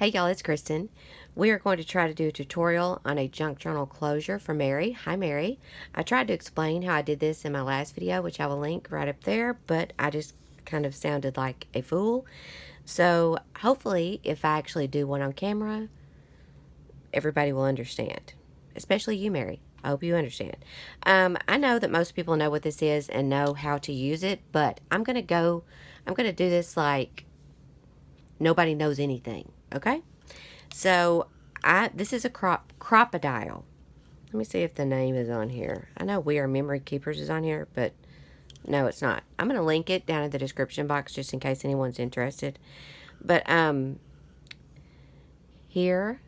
Hey y'all, it's Kristen. We are going to try to do a tutorial on a junk journal closure for Mary. Hi Mary. I tried to explain how I did this in my last video, which I will link right up there, but I just kind of sounded like a fool. So hopefully if I actually do one on camera, everybody will understand, especially you, Mary. I hope you understand. I know that most people know what this is and know how to use it, but I'm going to do this like nobody knows anything, okay? So this is a Crop-A-Dile. Let me see if the name is on here. I know We Are Memory Keepers is on here, but no, it's not. I'm going to link it down in the description box just in case anyone's interested. But here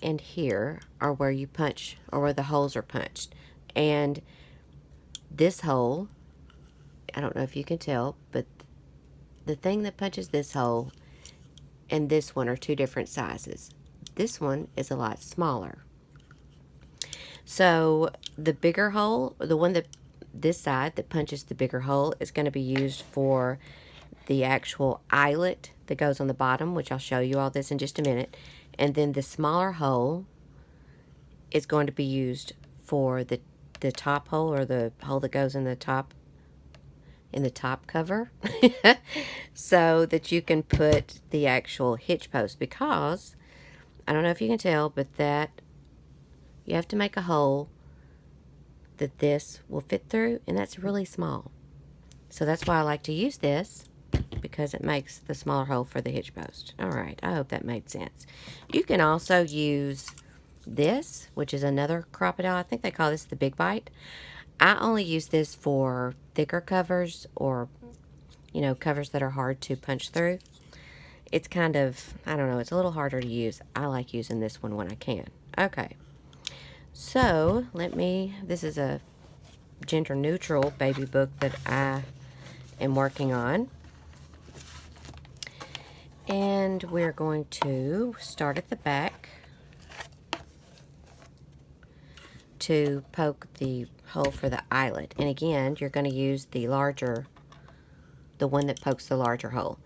and here are where you punch, or where the holes are punched. And this hole, I don't know if you can tell, but the thing that punches this hole and this one are two different sizes. This one is a lot smaller. So the bigger hole, the one that this side that punches the bigger hole, is going to be used for the actual eyelet that goes on the bottom, which I'll show you all this in just a minute. And then the smaller hole is going to be used for the top hole, or the hole that goes in the top cover so that you can put the actual hitch post, because I don't know if you can tell, but that you have to make a hole that this will fit through, and that's really small. So that's why I like to use this, because it makes the smaller hole for the hitch post. Alright, I hope that made sense. You can also use this, which is another Crop-A-Dile. I think they call this the Big Bite. I only use this for thicker covers, or covers that are hard to punch through. It's kind of, I don't know, it's a little harder to use. I like using this one when I can. Okay. So, this is a gender neutral baby book that I am working on. And we're going to start at the back to poke the hole for the eyelet. And again, you're going to use the one that pokes the larger hole.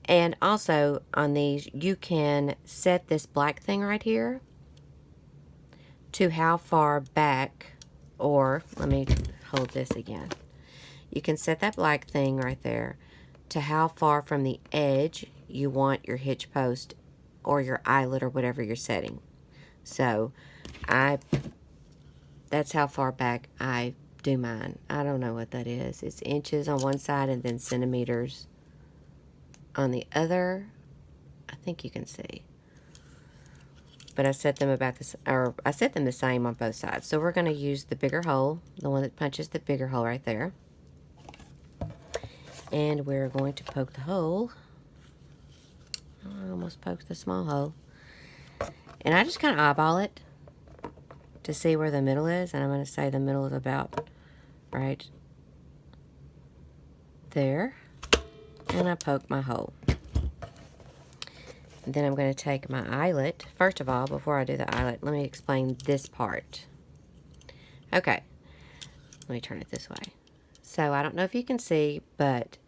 And also on these, you can set this black thing right here to how far back, or let me hold this again. You can set that black thing right there to how far from the edge you want your hitch post or your eyelet or whatever you're setting. So that's how far back I do mine. I don't know what that is. It's inches on one side and then centimeters on the other. I think you can see. But I set them I set them the same on both sides. So we're going to use the bigger hole, the one that punches the bigger hole right there. And we're going to poke the hole. I almost poked the small hole. And I just kind of eyeball it to see where the middle is. And I'm going to say the middle is about right there. And I poke my hole. And then I'm going to take my eyelet. First of all, before I do the eyelet, let me explain this part. Okay. Let me turn it this way. So I don't know if you can see, but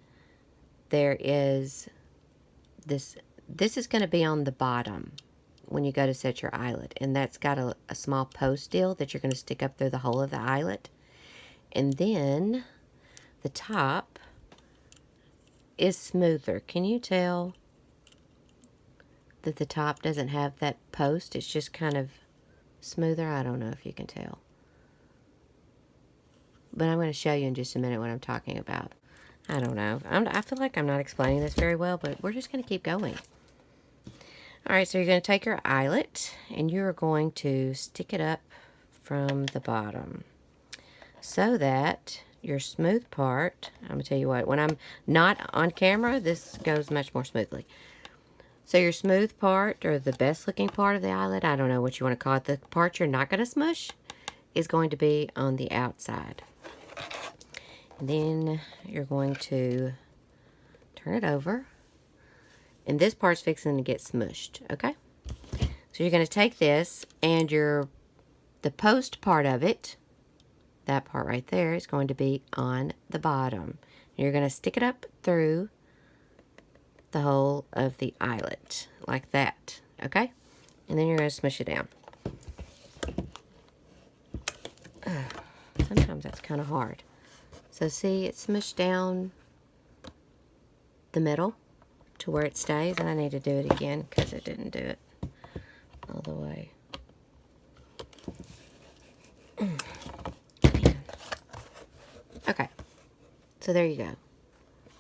there is this. This is going to be on the bottom when you go to set your eyelet. And that's got a small post deal that you're going to stick up through the hole of the eyelet. And then the top is smoother. Can you tell that the top doesn't have that post? It's just kind of smoother. I don't know if you can tell. But I'm going to show you in just a minute what I'm talking about. I don't know. I feel like I'm not explaining this very well, but we're just going to keep going. Alright, so you're going to take your eyelet and you're going to stick it up from the bottom so that your smooth part, I'm going to tell you what, when I'm not on camera, this goes much more smoothly. So your smooth part, or the best looking part of the eyelet, I don't know what you want to call it, the part you're not going to smush, is going to be on the outside. And then you're going to turn it over. And this part's fixing to get smushed, okay? So you're going to take this, and the post part of it, that part right there, is going to be on the bottom. You're going to stick it up through the hole of the eyelet, like that, okay? And then you're going to smush it down. Sometimes that's kind of hard. So see, it's smushed down the middle to where it stays, and I need to do it again because it didn't do it all the way. Okay, so there you go.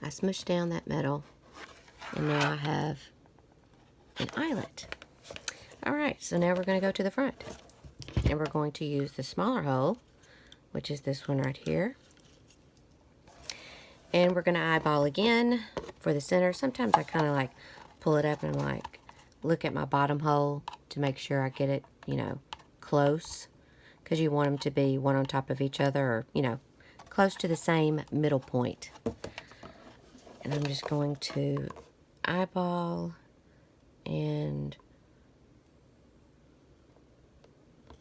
I smushed down that metal, and now I have an eyelet. Alright, so now we're going to go to the front, and we're going to use the smaller hole, which is this one right here. And we're going to eyeball again for the center. Sometimes I kind of like pull it up and I'm like, look at my bottom hole to make sure I get it, you know, close. Because you want them to be one on top of each other, or, you know, close to the same middle point. And I'm just going to eyeball and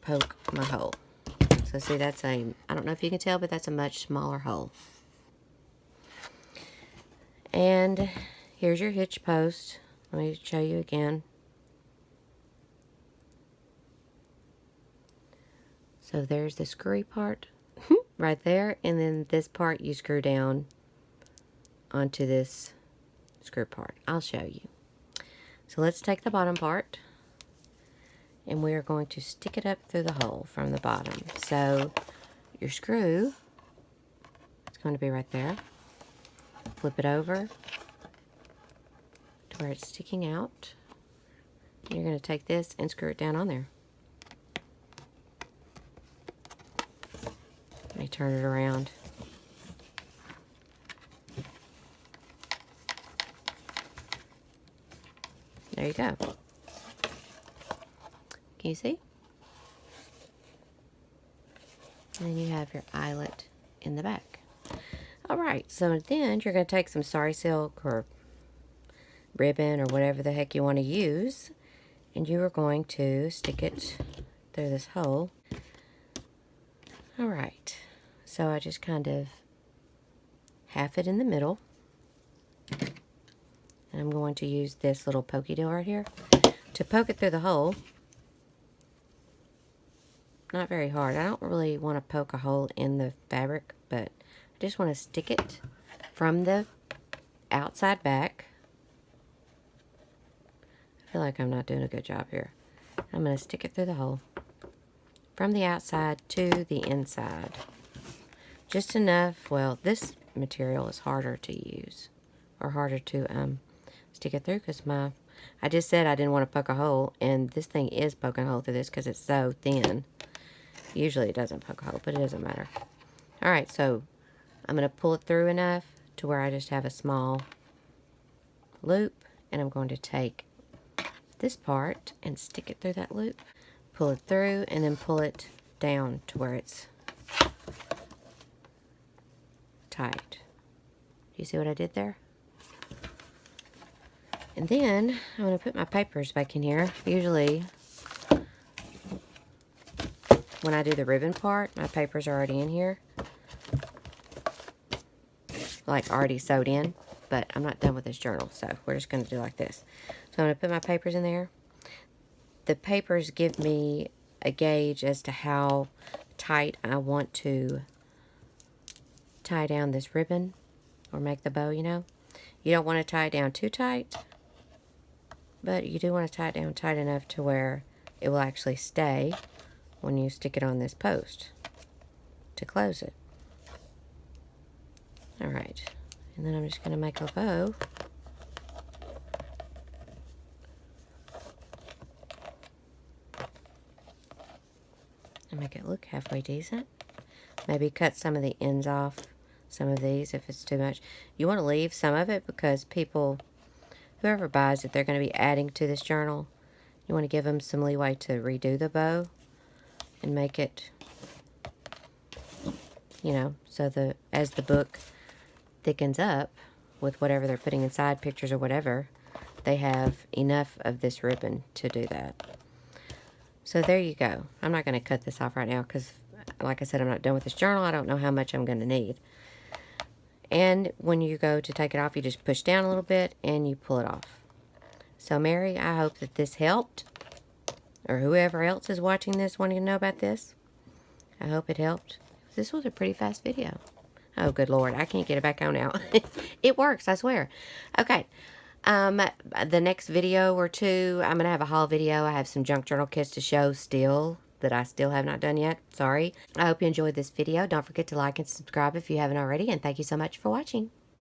poke my hole. So see, that's I don't know if you can tell, but that's a much smaller hole. And here's your hitch post. Let me show you again. So there's the screwy part right there, and then this part you screw down onto this screw part. I'll show you. So let's take the bottom part, and we are going to stick it up through the hole from the bottom. So your screw, it's going to be right there. Flip it over to where it's sticking out. You're going to take this and screw it down on there. Let me turn it around. There you go. Can you see? And then you have your eyelet in the back. Alright, so then you're going to take some sari silk or ribbon or whatever the heck you want to use, and you are going to stick it through this hole. Alright, so I just kind of half it in the middle, and I'm going to use this little pokey deal right here to poke it through the hole. Not very hard. I don't really want to poke a hole in the fabric, but I just want to stick it from the outside back. I feel like I'm not doing a good job here. I'm going to stick it through the hole from the outside to the inside. Just enough. Well, this material is harder to use, or harder to stick it through, because I just said I didn't want to poke a hole, and this thing is poking a hole through this because it's so thin. Usually it doesn't poke a hole, but it doesn't matter. Alright, so I'm going to pull it through enough to where I just have a small loop, and I'm going to take this part and stick it through that loop. Pull it through, and then pull it down to where it's tight. Do you see what I did there? And then I'm going to put my papers back in here. Usually when I do the ribbon part, my papers are already in here, like already sewed in, but I'm not done with this journal, so we're just going to do like this. So I'm going to put my papers in there. The papers give me a gauge as to how tight I want to tie down this ribbon, or make the bow, you know. You don't want to tie it down too tight, but you do want to tie it down tight enough to where it will actually stay when you stick it on this post to close it. Alright, and then I'm just going to make a bow. And make it look halfway decent. Maybe cut some of the ends off, some of these if it's too much. You want to leave some of it because people, whoever buys it, they're going to be adding to this journal. You want to give them some leeway to redo the bow and make it, you know, so as the book thickens up with whatever they're putting inside, pictures or whatever, they have enough of this ribbon to do that. So there you go. I'm not going to cut this off right now because, like I said, I'm not done with this journal. I don't know how much I'm going to need. And when you go to take it off, you just push down a little bit and you pull it off. So, Mary, I hope that this helped. Or whoever else is watching this wanting to know about this. I hope it helped. This was a pretty fast video. Oh, good Lord. I can't get it back on now. It works, I swear. Okay. The next video or two, I'm going to have a haul video. I have some junk journal kits to show still that I still have not done yet. Sorry. I hope you enjoyed this video. Don't forget to like and subscribe if you haven't already. And thank you so much for watching.